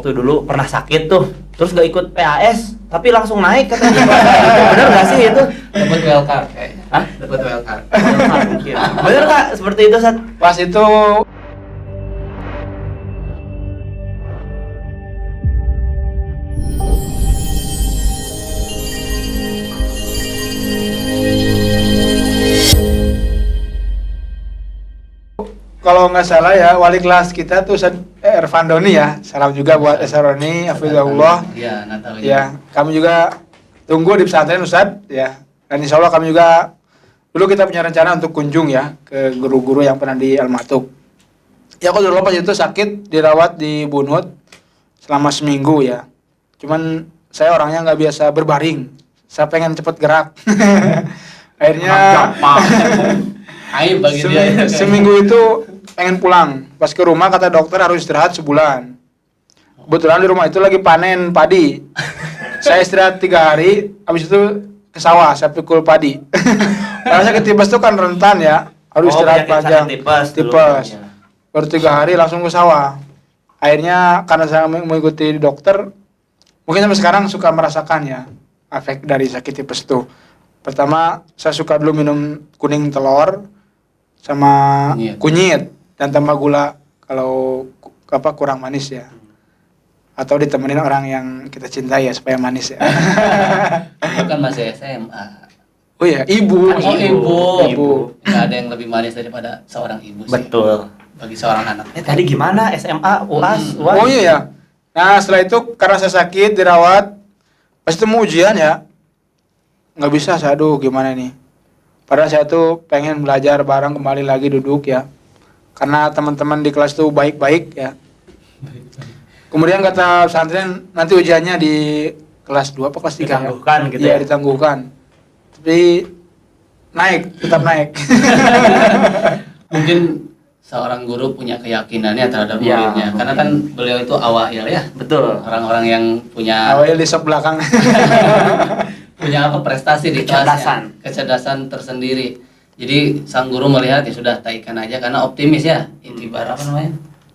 waktu dulu pernah sakit tuh, terus gak ikut PAS, tapi langsung naik katanya. Bener gak sih itu? Dapat wildcard kayaknya. Hah? Dapat wildcard. Bener gak seperti itu, Sat? Pas itu kalau nggak salah ya, wali kelas kita tuh Ervandoni ya. Salam juga buat Esaroni, hafizahullah. Iya, Natal Ya, kami juga tunggu di pesantren Ustadz ya. Dan insya Allah kami juga dulu kita punya rencana untuk kunjung ya ke guru-guru yang pernah di Al-Matuk. Ya aku dulu pas itu sakit dirawat di Bunut selama seminggu ya. Cuman saya orangnya nggak biasa berbaring. Saya pengen cepet gerak. Akhirnya aib bagi dia. seminggu itu pengen pulang. Pas ke rumah kata dokter harus istirahat sebulan. Kebetulan di rumah itu lagi panen padi. Saya istirahat 3 hari, habis itu ke sawah, saya pikul padi. Karena sakit tipes itu kan rentan ya, harus istirahat panjang. Tipes. Baru 3 hari langsung ke sawah. Akhirnya karena saya mengikuti dokter, mungkin sampai sekarang suka merasakan ya efek dari sakit tipes itu. Pertama, saya suka dulu minum kuning telur sama kunyit dan tambah gula kalau kurang manis ya. Atau ditemenin orang yang kita cintai ya supaya manis ya. Itu kan masih SMA. Oh ya, ibu. Oh, ibu. Nggak ada Ibu. yang lebih manis daripada seorang ibu sih. Betul. Bagi seorang anak. Tadi gimana SMA, UAS, UAS? Oh iya ya. Nah setelah itu karena saya sakit dirawat, pas itu mau ujian ya, nggak bisa saya, aduh gimana nih. Padahal saya tuh pengen belajar bareng kembali lagi duduk ya. Karena teman-teman di kelas tuh baik-baik ya. Kemudian kata pesantren nanti ujiannya di kelas 2 apa kelas 3 Ditangguhkan ya? gitu Iya, ya? ditangguhkan. Tapi tetap naik. Mungkin seorang guru punya keyakinannya terhadap Ya, muridnya. Karena kan beliau itu awail ya. Betul. Orang-orang yang punya Awalnya di sok belakang. punya prestasi di kelasnya, kecerdasan tersendiri. Jadi sang guru melihat ya sudah taikan aja karena optimis ya. Itibar apa namanya?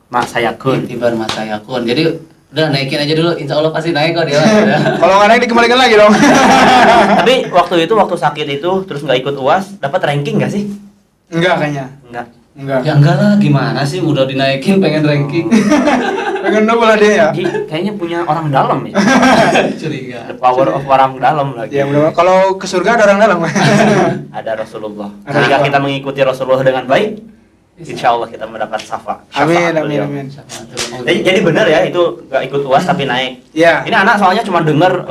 Mas Hayakun. Itibar masayakun. Jadi udah naikin aja dulu, insya Allah pasti naik kok dia. Kalau nggak naik dikembalikan lagi dong. Tapi waktu sakit itu terus nggak ikut UAS, dapat ranking nggak sih? Enggak kayaknya. Enggak. Enggak. Ya enggak lah, gimana sih udah dinaikin pengen ranking. Pengen double lah dia ya. Kayaknya punya orang dalam ya. Curiga. The power of orang dalam lagi. Ya mudah-mudahan kalau ke surga ada orang dalam. Ada Rasulullah. Ketika kita mengikuti Rasulullah dengan baik, insya Allah kita mendapat syafaat. Amin, beliau. amin. Jadi benar ya itu nggak ikut UAS tapi naik. Iya. Ini anak soalnya cuma dengar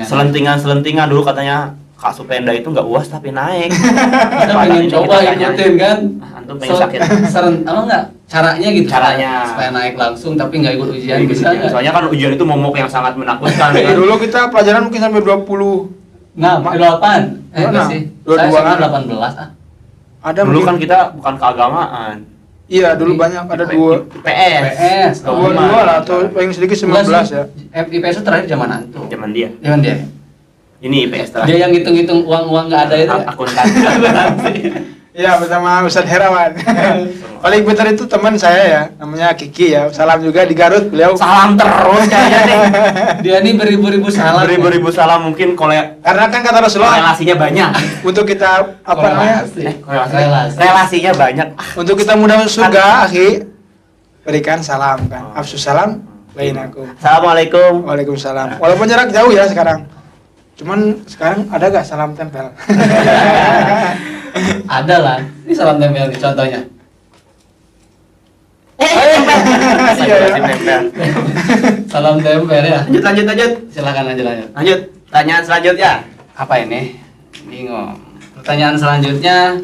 selentingan dulu katanya Kak Supenda itu nggak UAS tapi naik. Kita pengen coba ikutin kan. Antum pengen sakit. Apa enggak? Caranya gitu. Caranya. Supaya naik langsung tapi nggak ikut ujian bisa nggak? Soalnya kan ujian itu momok yang sangat menakutkan. Ya, kan? dulu kita pelajaran mungkin sampai 20. Nah, 28. Enggak sih. 22 Saya kan? 18 ah. Ada Dulu mungkin. kan kita bukan keagamaan. Iya, dulu banyak ada 2. PS. Dua lah atau paling sedikit 19 ya. IPS itu terakhir zaman antum. Zaman dia. Zaman dia. Ini IPS Dia terakhir. yang ngitung-ngitung uang-uang nggak ada itu. Akuntansi. Iya, bersama Ustadz Herawan. Paling pintar itu teman saya ya, namanya Kiki ya. Salam juga di Garut beliau. Salam terus kayaknya nih. Dia nih beribu-ribu salam. Beribu-ribu salam mungkin Karena kan kata Rasulullah relasinya banyak. untuk kita apa namanya? Relasinya banyak. Untuk kita mudah masuk surga, akhi, berikan salam kan. Afsus salam bainakum. Assalamualaikum. Waalaikumsalam. Walaupun jarak jauh ya sekarang. Cuman sekarang ada gak salam tempel? Ada lah. Ini salam tempel nih contohnya. Salam tempel ya. Lanjut. Silakan lanjut. Lanjut. Tanyaan selanjutnya. Apa ini? Bingung. Pertanyaan selanjutnya,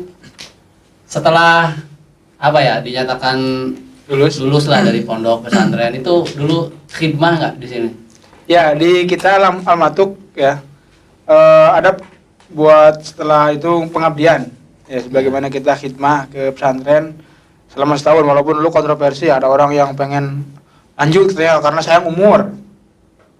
setelah apa ya dinyatakan lulus lah dari pondok pesantren itu dulu khidmah nggak di sini? Ya, di kita Al-Matuk ya. Ada buat setelah itu pengabdian. Ya, sebagaimana kita khidmah ke pesantren selama setahun, walaupun dulu kontroversi, ada orang yang pengen lanjut ya karena sayang umur.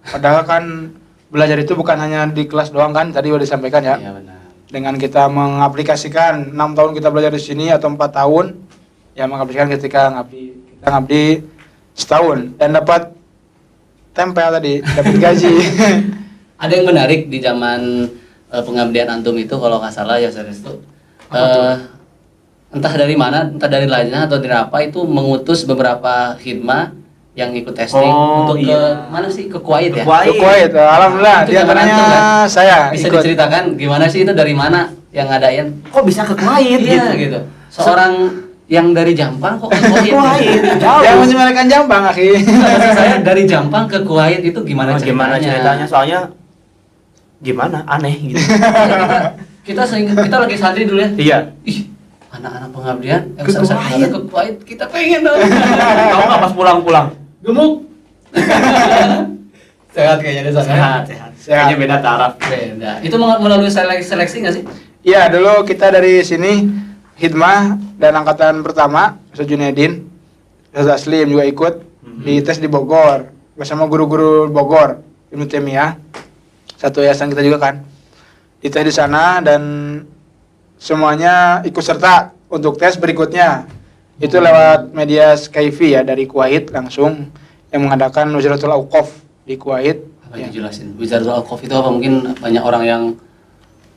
Padahal kan belajar itu bukan hanya di kelas doang kan, tadi udah disampaikan ya. Iya benar. Dengan kita mengaplikasikan 6 tahun kita belajar di sini atau 4 tahun, ya mengaplikasikan ketika kita ngabdi setahun dan dapat tempel tadi, dapat gaji. Ada yang menarik di zaman pengabdian antum itu kalau nggak salah ya serius itu entah dari mana, entah dari Lajnah atau dari apa itu mengutus beberapa khidmah yang ikut testing Oh, untuk iya. ke mana sih, ke Kuwait ya? Ke Kuwait, alhamdulillah Itu dia zaman antaranya antum, kan? saya Bisa ikut. diceritakan gimana sih itu, dari mana yang ngadain? Kok bisa ke Kuwait Iya gitu. Seorang yang dari Jampang kok ke Kuwait? Kuwait, jauh. Yang menyemelekan Jampang, akhi. Maksud saya dari Jampang ke Kuwait itu gimana Oh, ceritanya? gimana ceritanya? Soalnya gimana? Aneh gitu. kita lagi santri dulu ya. Iya. Ih, anak-anak pengabdian yang Ke besar-besar Kuwait. kita ke Kuwait, kita pengen dong. Tahu nggak pas pulang-pulang? Gemuk. Sehat kayaknya di sana. Sehat, sehat. Sehat. Kayaknya beda taraf. Beda. Itu melalui seleksi nggak sih? Iya, dulu kita dari sini Hidmah dan angkatan pertama Ustaz Junedin, Ustaz Aslim juga ikut di tes di Bogor bersama guru-guru Bogor, Ibnu Taimiyah. Satu yayasan kita juga kan. Di tes di sana dan semuanya ikut serta untuk tes berikutnya. Itu lewat media Skyfi ya dari Kuwait langsung yang mengadakan Wizaratul Auqaf di Kuwait. Apa Ya. dijelasin? Wizardul Auqaf itu apa? Mungkin banyak orang yang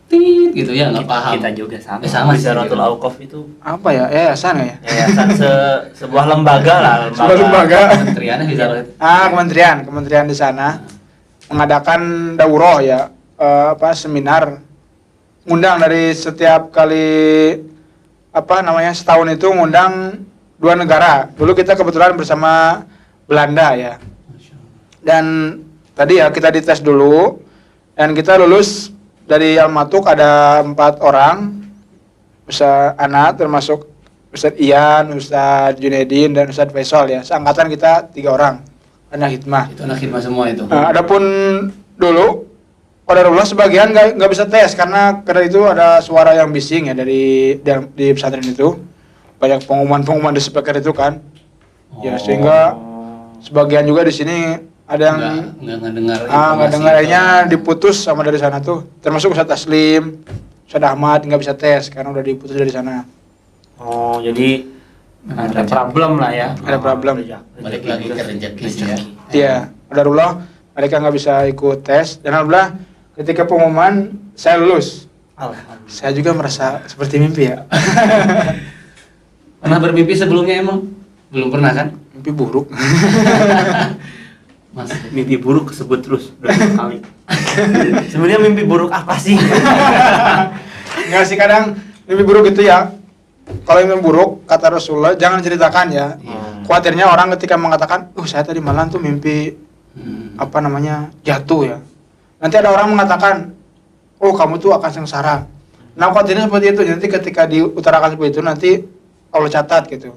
tit gitu ya nggak paham. Kita juga sama. Sama sih. Wizaratul Auqaf itu Apa ya? Yayasan ya? yayasan sebuah lembaga lah, Sebuah lembaga. Kementeriannya Wizardul itu. Kementerian di sana mengadakan daurah ya, seminar, ngundang dari setiap kali setahun itu ngundang 2 negara. Dulu kita kebetulan bersama Belanda ya. Dan tadi ya kita dites dulu dan kita lulus dari Al-Matuk ada 4 orang, Ustaz Anat termasuk Ustaz Ian, Ustaz Junedin dan Ustaz Faisal ya. Seangkatan kita 3 orang anak hikmah. Itu anak khidmah semua itu. Adapun dulu qadarullah sebagian nggak bisa tes karena itu ada suara yang bising ya di pesantren itu, banyak pengumuman di speaker itu kan. Ya sehingga sebagian juga di sini ada yang nggak ngedengar nggak dengar, itu. akhirnya diputus sama dari sana tuh, termasuk Ustaz Taslim, Ustaz Ahmad nggak bisa tes karena udah diputus dari sana. Oh, jadi ada problem lah ya. Ada problem. Balik lagi ke rezeki sih ya. Iya, qadarullah mereka nggak bisa ikut tes dan alhamdulillah ketika pengumuman saya lulus. Alhamdulillah. Saya juga merasa seperti mimpi ya. Pernah bermimpi sebelumnya emang? Belum pernah kan? Mimpi buruk. Mas. Mimpi buruk kesebut terus udah 2 kali. Sebenarnya mimpi buruk apa sih? Nggak sih, kadang mimpi buruk itu ya. Kalau mimpi buruk kata Rasulullah jangan ceritakan ya. Khawatirnya orang ketika mengatakan, saya tadi malam tuh mimpi jatuh ya. Nanti ada orang mengatakan, kamu tuh akan sengsara. Nah khawatirnya seperti itu. Nanti ketika diutarakan seperti itu nanti Allah catat gitu.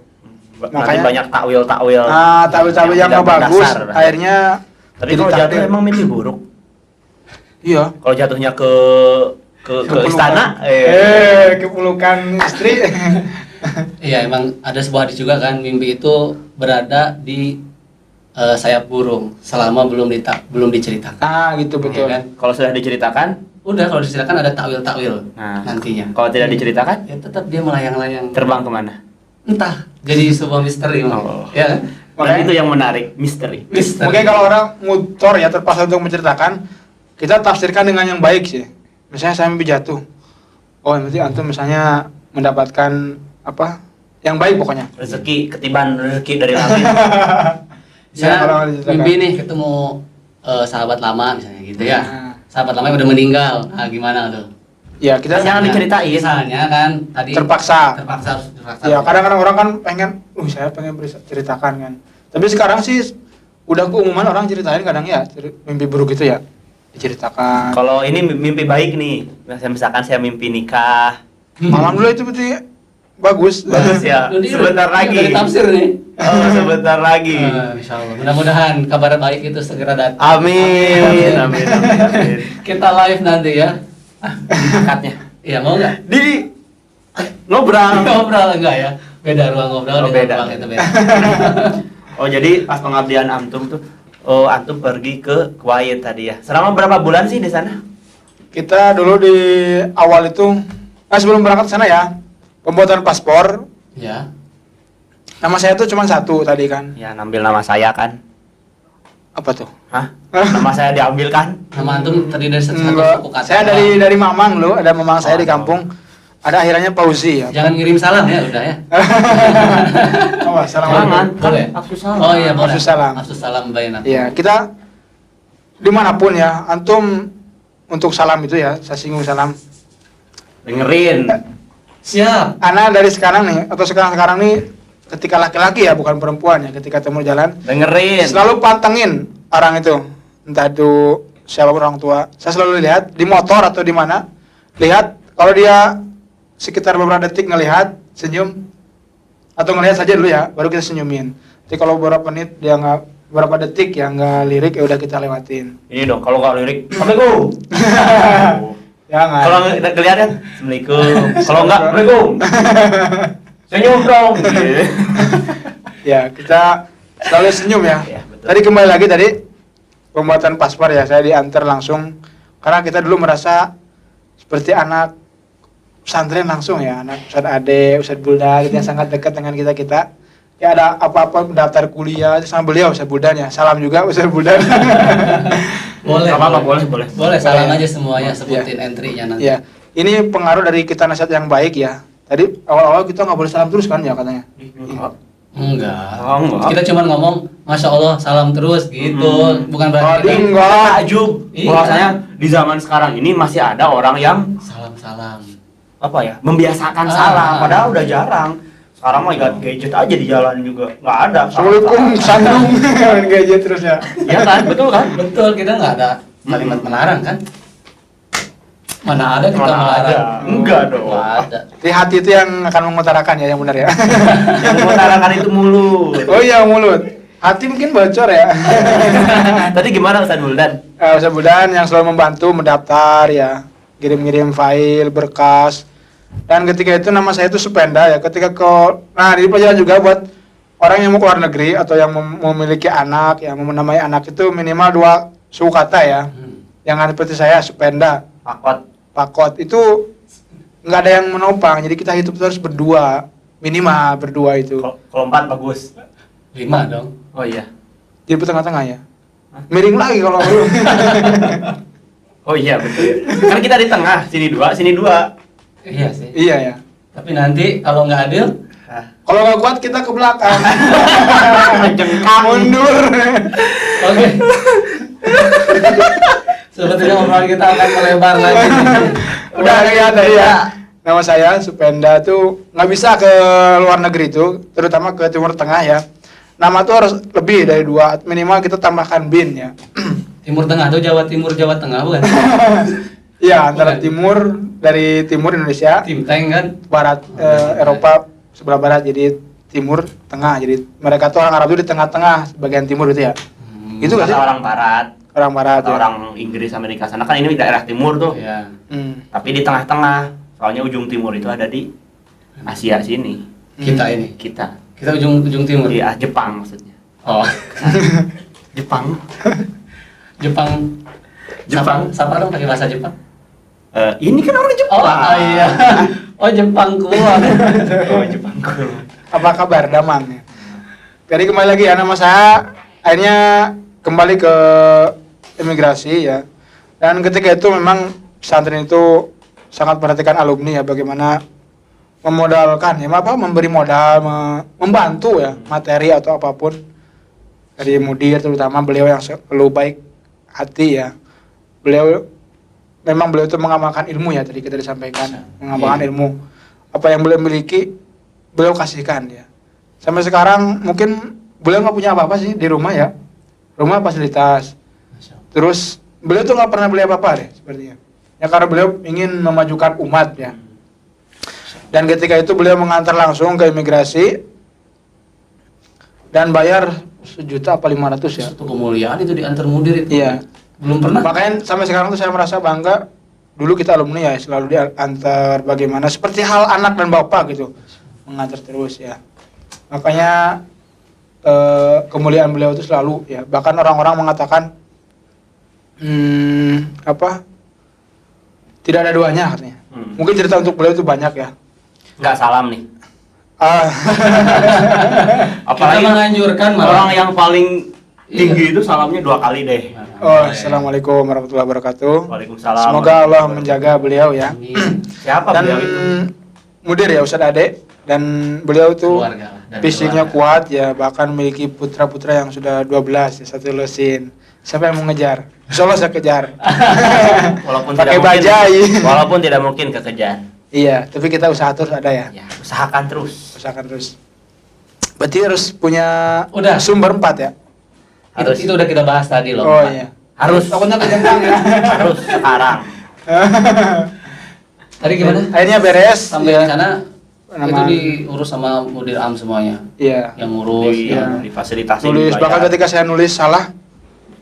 Nanti Makanya- banyak takwil-takwil. Tahu-tahu yang nggak tidak bagus, berdasar. akhirnya Tapi jadi kalau jatuh takdir. emang mimpi buruk. Iya. Kalau jatuhnya ke Kepelukan. istana, Kepelukan istri. Iya, emang ada sebuah hadis juga kan, mimpi itu berada di sayap burung selama belum diceritakan. Gitu betul. Iya kan? kalau sudah diceritakan, Udah, kalau diceritakan ada takwil-takwil nah, nantinya. kalau tidak diceritakan, Ya tetap dia melayang-layang. terbang kemana? Entah, jadi sebuah misteri. Oh. Ya kan? Dan Makanya- itu yang menarik, misteri. Misteri. Mungkin kalau orang ngutor ya terpaksa untuk menceritakan, kita tafsirkan dengan yang baik sih. Misalnya saya mimpi jatuh. Nanti antum misalnya mendapatkan yang baik pokoknya. Rezeki, ketiban rezeki dari langit. Misalnya kalau diceritakan. mimpi nih ketemu sahabat lama misalnya gitu ya. Nah. Sahabat lama yang udah meninggal. Nah, gimana tuh? Ya kita Jangan diceritain. Misalnya kan tadi terpaksa. harus terpaksa. Ya kadang-kadang orang kan pengen, saya pengen ceritakan kan. Tapi sekarang sih udah keumuman orang ceritain kadang ya mimpi buruk itu ya diceritakan. Kalau ini mimpi baik nih, misalkan saya mimpi nikah, Alhamdulillah itu berarti bagus. bagus ya. Ini Sebentar udah- lagi. ini udah ditafsir nih. Oh, sebentar lagi. Insya Allah. Mudah-mudahan kabar baik itu segera datang. Amin. Amin. Kita live nanti ya. Akadnya. Iya, mau nggak? Di ngobrol. Ngobrol enggak ya? Beda ruang ngobrol Oh, dengan beda. ruang itu beda. Oh, jadi pas pengabdian antum tuh, antum pergi ke Kuwait tadi ya. Selama berapa bulan sih di sana? Kita dulu di awal itu, sebelum berangkat ke sana ya, pembuatan paspor, Ya. nama saya tuh cuma 1 tadi kan. Ya, ngambil nama saya kan. Apa tuh? Hah? Nama saya diambil kan? Nama antum terdiri dari satu Enggak. suku kata. Saya dari Mamang lu, ada Mamang saya di kampung. Ada akhirannya Fauzi ya. Jangan ngirim salam ya, udah ya. Oh, Jangan, assalamualaikum. kan Boleh. Absus salam. Oh iya, boleh. Absus salam. Absus salam bainakum. Iya, kita dimanapun ya, antum untuk salam itu ya, saya singgung salam. Dengerin. Siap. Ana dari sekarang nih, atau sekarang nih, ketika laki-laki ya, bukan perempuan ya, ketika temu jalan, Dengerin. selalu pantengin orang itu, entah itu siapa orang tua. Saya selalu lihat di motor atau di mana, lihat kalau dia sekitar beberapa detik ngelihat, senyum, atau ngelihat saja dulu ya, baru kita senyumin. Jadi kalau beberapa menit dia nggak, beberapa detik ya nggak lirik, ya udah kita lewatin. Ini dong, kalau nggak lirik, Assalamualaikum. Jangan. Kalau nggak kelihatan, Assalamualaikum. Kalau nggak, Assalamualaikum. Senyum dong. Ya, kita selalu senyum ya. Iya, betul. Tadi kembali lagi tadi pembuatan paspor ya, saya diantar langsung karena kita dulu merasa seperti anak pesantren langsung ya, anak Ustadz Ade, Ustadz Bulda gitu yang sangat dekat dengan kita. Ya ada apa-apa daftar kuliah sama beliau Ustadz Buldan ya. Salam juga Ustadz Buldan. Boleh. Nggak apa-apa, boleh. Boleh salam Boleh. aja semuanya, Iya. sebutin entry-nya nanti. Ya, ini pengaruh dari kita nasihat yang baik ya. Tadi awal-awal kita nggak boleh salam terus kan ya katanya. Enggak. Oh, enggak. Kita cuma ngomong, Masya Allah, salam terus gitu. Bukan Tadi berarti kita enggak. Takjub. Iya. Bahwasanya di zaman sekarang ini masih ada orang yang salam-salam. apa ya, membiasakan Ah. salam, padahal udah jarang. Sekarang mah gadget aja di jalan juga nggak ada. Assalamualaikum, sandung, main gadget terus ya. Iya kan, betul kan? Betul, kita nggak ada kalimat melarang kan? Mana ada kita Mana melarang? ada? Enggak dong. Nggak ada. Jadi hati itu yang akan mengutarakan ya, yang benar ya. Yang mengutarakan itu mulut. Oh iya mulut. Hati mungkin bocor ya. Tadi gimana Ustaz Buldan? Ustadz Budan yang selalu membantu mendaftar ya, kirim-kirim file, berkas. Dan ketika itu nama saya itu Supenda ya. Ketika nah di pelajaran juga buat orang yang mau keluar negeri atau yang memiliki anak, yang menamai anak itu minimal 2 suku kata ya. Jangan seperti saya Supenda, Pakot itu nggak ada yang menopang. Jadi kita hidup terus berdua, minimal berdua itu. Kalau 4 bagus. 5 dong. Oh iya. Jadi tengah-tengah ya. Miring lagi kalau belum. Oh iya betul. Kan kita di tengah, sini 2, sini 2. Iya sih. Iya ya. Tapi nanti kalau nggak adil, Kalau nggak kuat kita ke belakang. Jengkang. Mundur. oke. Sebetulnya obrolan kita akan melebar lagi. Udah lihat tadi ya. Nama saya Supenda tuh nggak bisa ke luar negeri tuh, terutama ke Timur Tengah ya. Nama tuh harus lebih dari 2, minimal kita tambahkan bin ya. Timur Tengah tuh Jawa Timur, Jawa Tengah bukan? Iya, antara Bukan. timur, dari timur Indonesia, Tim Tank kan? barat Eropa sebelah barat, jadi timur tengah. Jadi mereka tuh orang Arab tuh di tengah-tengah, bagian timur gitu ya. Itu nggak sih? Kata orang barat, Orang barat atau ya. orang Inggris Amerika sana kan ini daerah timur tuh. Iya. Tapi di tengah-tengah. Soalnya ujung timur itu ada di Asia sini. Kita ini. Kita. Kita ujung timur. Iya, Jepang maksudnya. Oh. Jepang. Jepang. Jepang. Siapa dong pakai bahasa Jepang? Ini kan orang Jepang. Oh iya. Oh Jepang kuat. Oh, Jepang. Apa kabar Damang ya? Jadi kembali lagi ya, nama saya akhirnya kembali ke imigrasi ya. Dan ketika itu memang pesantren itu sangat perhatikan alumni ya, bagaimana memodalkan ya, memberi modal, membantu ya, materi atau apapun dari mudir, terutama beliau yang selalu baik hati ya. Beliau itu mengamalkan ilmu ya, tadi kita disampaikan, mengamalkan ilmu. Apa yang beliau miliki beliau kasihkan ya. Sampai sekarang mungkin beliau nggak punya apa-apa sih di rumah ya, rumah fasilitas. Terus beliau tuh nggak pernah beli apa-apa deh sepertinya. Ya karena beliau ingin memajukan umat ya. Dan ketika itu beliau mengantar langsung ke imigrasi dan bayar 1.500.000 ya. Itu kemuliaan itu diantar mudir itu. Iya. Belum pernah. Makanya sampai sekarang tuh saya merasa bangga. Dulu kita alumni ya selalu diantar bagaimana seperti hal anak dan bapak gitu, mengantar terus ya. Makanya kemuliaan beliau itu selalu ya. Bahkan orang-orang mengatakan tidak ada duanya katanya. Mungkin cerita untuk beliau itu banyak ya. Nggak salam nih. Ah, Kita menganjurkan malah. Orang yang paling tinggi itu salamnya 2 kali deh. Oh, assalamualaikum warahmatullahi wabarakatuh. Waalaikumsalam. Semoga Allah menjaga beliau ya. Amin. Siapa Dan beliau itu? mudir ya Ustadz Ade, dan beliau itu Keluarga lah, dari fisiknya keluarga. kuat ya, bahkan memiliki putra-putra yang sudah 12 ya, satu lusin. Siapa yang mau ngejar? Insya Allah saya kejar. Walaupun Pakai tidak mungkin, bajai. walaupun tidak mungkin kekejar. Iya, tapi kita usaha terus ada ya. Ya, usahakan terus. Usahakan terus. Berarti harus punya Udah. sumber 4 ya. Harus. Itu udah kita bahas tadi loh. Oh Pak. iya. Harus. Takutnya kejengkang ya. Harus sekarang. Tadi gimana? Akhirnya beres. Sampai ya. di sana Nama- itu diurus sama mudir am semuanya. Iya. Yang ngurus. Di, yang- difasilitasi. Nulis, dibayar. bahkan ketika saya nulis salah,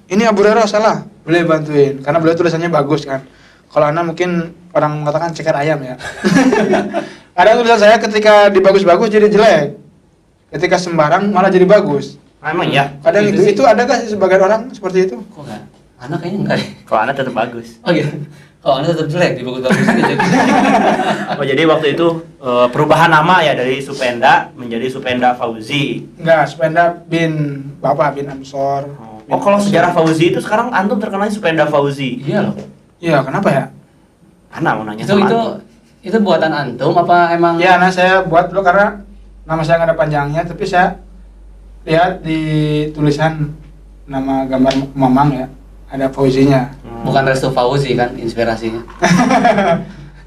ini Abu Rero salah, boleh bantuin karena beliau tulisannya bagus kan. Kalau Anda mungkin orang mengatakan ceker ayam ya. Kadang tulisan saya ketika dibagus-bagus jadi jelek, ketika sembarang malah jadi bagus. Emang ya. Kadang Itu sih. itu ada gak sih sebagian orang seperti itu? Kok enggak? Anak kayaknya enggak deh. Kalau Anda tetap bagus. Oh iya. Kalau Anda tetap jelek dibagus-bagusin jadi. Oh, jadi waktu itu perubahan nama ya dari Supenda menjadi Supenda Fauzi. Enggak, Supenda bin Bapak bin Amsor. Oh, kalau sejarah Fauzi itu sekarang antum terkenalnya Supenda Fauzi. Iya loh. Iya, kenapa ya? Ana mau nanya Itu sama itu antum. itu buatan antum apa emang? Ya, nah saya buat dulu karena nama saya nggak ada panjangnya, tapi saya lihat di tulisan nama gambar Mamang ya, ada Fauzinya. Bukan Restu Fauzi kan inspirasinya.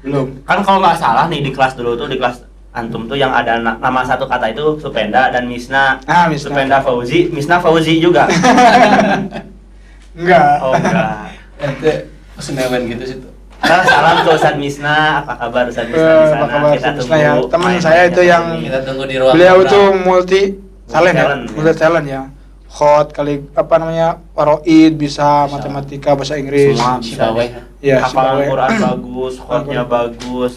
Belum. Kan kalau nggak salah nih di kelas dulu tuh di kelas antum tuh yang ada nama satu kata itu Supenda dan Misna. Ah, Misna. Supenda Fauzi, Misna Fauzi juga. Enggak. Oh enggak. Ente senewen gitu situ. Nah, salam ke Ustadz Misna, apa kabar Ustadz Misna di sana? Apa kabar Kita Ustadz tunggu. Misna ya? Teman main saya banyak itu di yang sini. Kita tunggu di ruang. Beliau ngobrol. itu multi talent ya, Talent, multi talent ya. Hot kali apa namanya? Waroid bisa, matematika, bahasa Inggris. Semua bisa. Sibawai. Iya, Hafalan Sibawai. Quran bagus, hotnya bagus,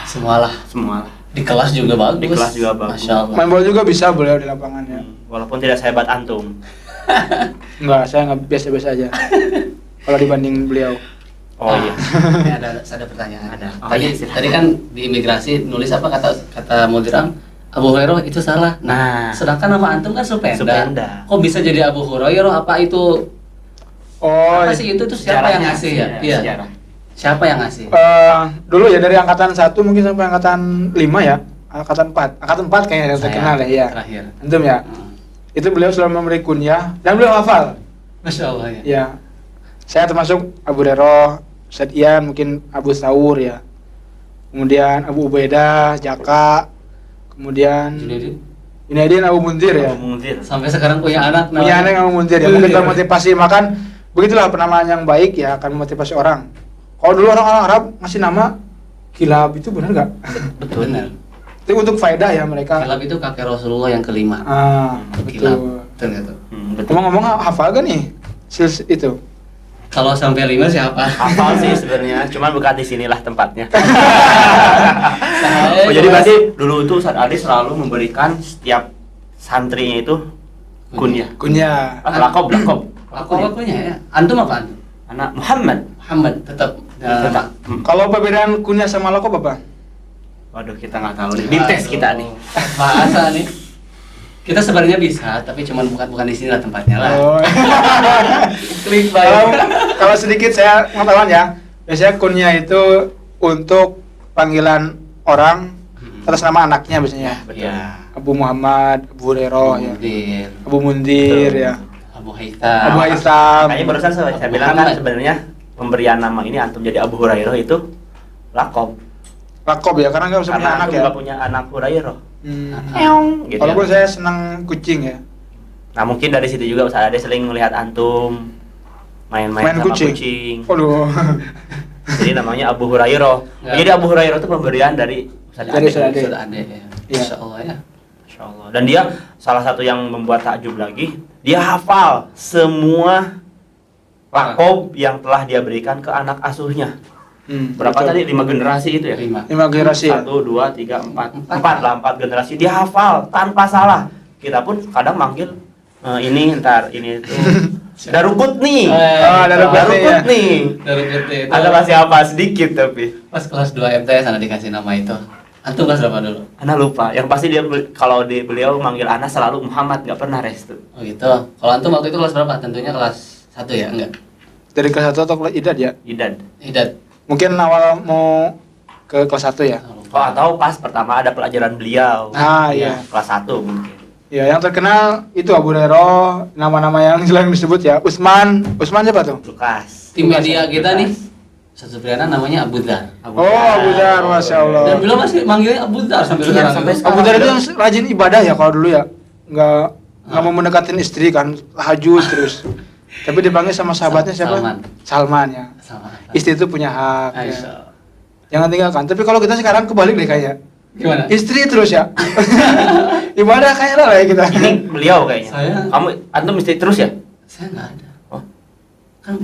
Semualah. semua lah. Di kelas juga bagus. Di kelas juga bagus. Masya Allah. Main bola juga bisa beliau di lapangan ya. Walaupun tidak sehebat antum. Enggak, saya nggak biasa-biasa aja. Kalau dibanding beliau. Oh iya. Ini ada pertanyaan. Ada. Oh, Tadi iya, silakan. tadi kan di imigrasi nulis apa kata Mudiram Abu Hurairah itu salah. Nah. Sedangkan nama antum kan Supenda. Supenda. Kok bisa jadi Abu Hurairah? Apa itu? Oh, Apa sih itu tuh siapa yang Sejarahnya, ngasih ya? sejarah, Iya. sejarah. Siapa yang ngasih? dulu ya dari angkatan 1 mungkin sampai angkatan 5 ya. Angkatan 4. Angkatan 4 kayaknya yang Saya terkenal ya, iya. Terakhir. Antum ya. Hmm. Itu beliau selalu memberi kunyah dan beliau hafal. Masya Allah ya. Ya. Saya termasuk Abu Rero, Ustadz Ian, mungkin Abu Saur ya. Kemudian Abu Ubaidah, Jaka. Kemudian Junaidi Junaidin Abu Munzir ya. Abu Munzir. sampai sekarang punya anak. Punya anak yang Abu Munzir ya. Mungkin termotivasi makan. Begitulah penamaan yang baik ya akan memotivasi orang. Kalau dulu orang-orang Arab ngasih nama Kilab itu benar nggak? Betul. Benar. Itu untuk faedah ya mereka. Kilab itu kakek Rasulullah yang kelima. Ah, Kilab. betul. Betul gitu. Betul. Ngomong-ngomong hafal gak nih itu? Kalau sampai 5 siapa? Hafal sih sebenarnya, cuman bukan di sinilah tempatnya. Saya Oh, jadi berarti dulu itu Ustadz Adi selalu memberikan setiap santrinya itu kunyah. Kunyah. Lakob. Aku punya ya. Antum apa antum? Anak Muhammad. Muhammad tetap. Tetap. Kalau perbedaan kunyah sama lakob apa? Waduh, kita nggak tahu nih. Dites kita nih. Bahasa nih. Kita sebenarnya bisa, tapi cuman bukan di sini lah tempatnya lah. Oh. Klik kalau, baik. kalau sedikit saya pengetahuan ya, biasanya kunyah itu untuk panggilan orang atas nama anaknya biasanya. Betul. Abu Muhammad, Abu Hurairah ya. Mundir, Abu Mundir Betul. ya. Abu Haitham. Abu Haitham. Kayaknya barusan saya Abu bilang kan Muhammad. sebenarnya pemberian nama ini antum jadi Abu Hurairah itu lakob. Lakob ya, karena nggak usah punya Karena anak antum ya. nggak punya anak Hurairah. Gitu Walaupun ya. saya senang kucing ya. Nah mungkin dari situ juga Ustadz Ade sering melihat antum main-main Main sama kucing. kucing. Waduh. Jadi namanya Abu Hurairah. Ya. Jadi Abu Hurairah itu pemberian dari Ustadz Dari Ade. Ustadz Ade. Sudah ada ya. Iya. Masya Allah ya. Masya Allah. Dan dia salah satu yang membuat takjub lagi, dia hafal semua lakob yang telah dia berikan ke anak asuhnya. Berapa betul. tadi? 5 generasi itu ya? 5. 5 generasi ya. 1, 2, 3, 4 4 generasi dia hafal tanpa salah. Kita pun kadang manggil ini ntar ini itu Darukut nih. Oh, Darukut Darukut ya. nih. Dari PT itu. Adalah siapa sedikit tapi. Pas kelas 2 MTS ada dikasih nama itu. Antum kelas berapa dulu? Ana lupa. Yang pasti kalau beliau manggil Ana selalu Muhammad, nggak pernah Restu. Oh gitu. Kalau antum waktu itu kelas berapa? Tentunya kelas 1 ya, enggak? Dari kelas 1 atau kelas idad ya? Idad. Tidak. Mungkin awal mau ke kelas 1 ya? Oh, atau pas pertama ada pelajaran beliau. Ah iya. Kelas 1 mungkin. Ya, yang terkenal itu Abu Rero, nama-nama yang selain disebut ya. Usman siapa tuh? Lukas. Tim media kita nih, Ustaz Supriyana namanya Abu Dhar. Oh, Abu Dhar, Masya Allah. Dan beliau masih manggilnya Abu Dhar sampai Iya, sekarang. sampai gitu. sekarang. Abu Dhar itu yang rajin ibadah ya kalau dulu ya. Nggak mau mendekatin istri kan, tahajud terus. Tapi dipanggil sama sahabatnya siapa? Salman ya. Sama. Istri itu punya hak. Ya. Aisyah. Jangan tinggalkan. Tapi kalau kita sekarang kebalik deh kayaknya. Gimana? Istri terus ya. Ibadah kayaknya lah ya kita. Ini beliau kayaknya. Saya- Antum mesti terus ya? Saya nggak ada. Oh. Kan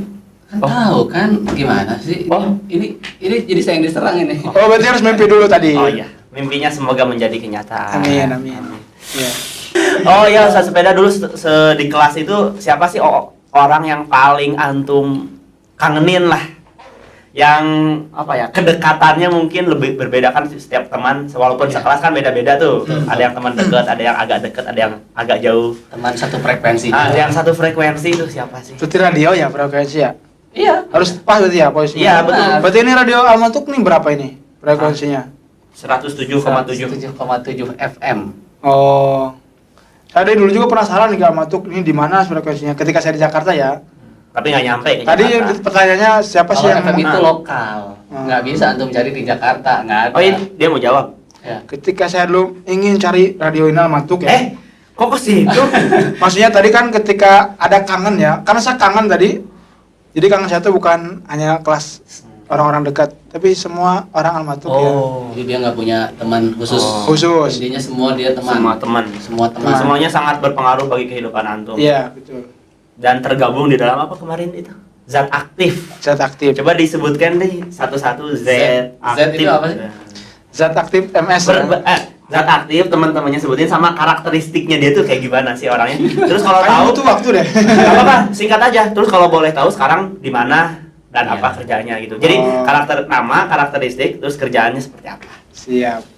Oh. tahu kan gimana sih? Oh. Ini jadi saya yang diserang ini. Oh, berarti harus mimpi dulu tadi. Oh iya, mimpinya semoga menjadi kenyataan. Amin. Ya. Oh iya, Ustaz Sepeda dulu di kelas itu siapa sih orang yang paling antum kangenin lah? Yang apa ya, kedekatannya mungkin lebih berbeda kan setiap teman, walaupun Iya. sekelas kan beda-beda tuh. Ada yang teman dekat, ada yang agak dekat, ada yang agak jauh. Teman satu frekuensi. Ada yang satu frekuensi itu siapa sih? Itu radio ya frekuensi ya. Iya. Harus pas berarti ya posisinya. Iya, betul. Berarti ini radio Almatuk nih berapa ini frekuensinya? 107,7. 7,7 FM. Oh. Saya dari dulu juga penasaran nih Almatuk ini di mana frekuensinya ketika saya di Jakarta ya. Tapi nggak nyampe ke Tadi Jakarta. pertanyaannya siapa sih Kalau yang FM itu menang? lokal. Nggak bisa antum cari di Jakarta, nggak ada. Oh iya, dia mau jawab. Ya. Ketika saya dulu ingin cari radio ini Almatuk ya. Kok ke situ? Maksudnya tadi kan ketika ada kangen ya, karena saya kangen tadi. Jadi kangen saya tuh bukan hanya kelas orang-orang dekat, tapi semua orang Almatuk ya. Jadi dia nggak punya teman khusus. Oh. Khusus. Intinya semua dia teman. Semua teman. Semua teman. Semuanya sangat berpengaruh bagi kehidupan antum. Iya, betul. Dan tergabung di dalam apa kemarin itu? Zat aktif. Zat aktif. Coba disebutkan deh satu-satu Z Z aktif. itu apa sih? Zat aktif MS. Zat aktif teman-temannya sebutin sama karakteristiknya dia tuh kayak gimana sih orangnya. Terus kalau Kayaknya tahu butuh waktu deh. nggak apa-apa, singkat aja. Terus kalau boleh tahu sekarang di mana dan Iya. apa kerjanya gitu. Jadi Oh. karakteristik, terus kerjaannya seperti apa. Siap.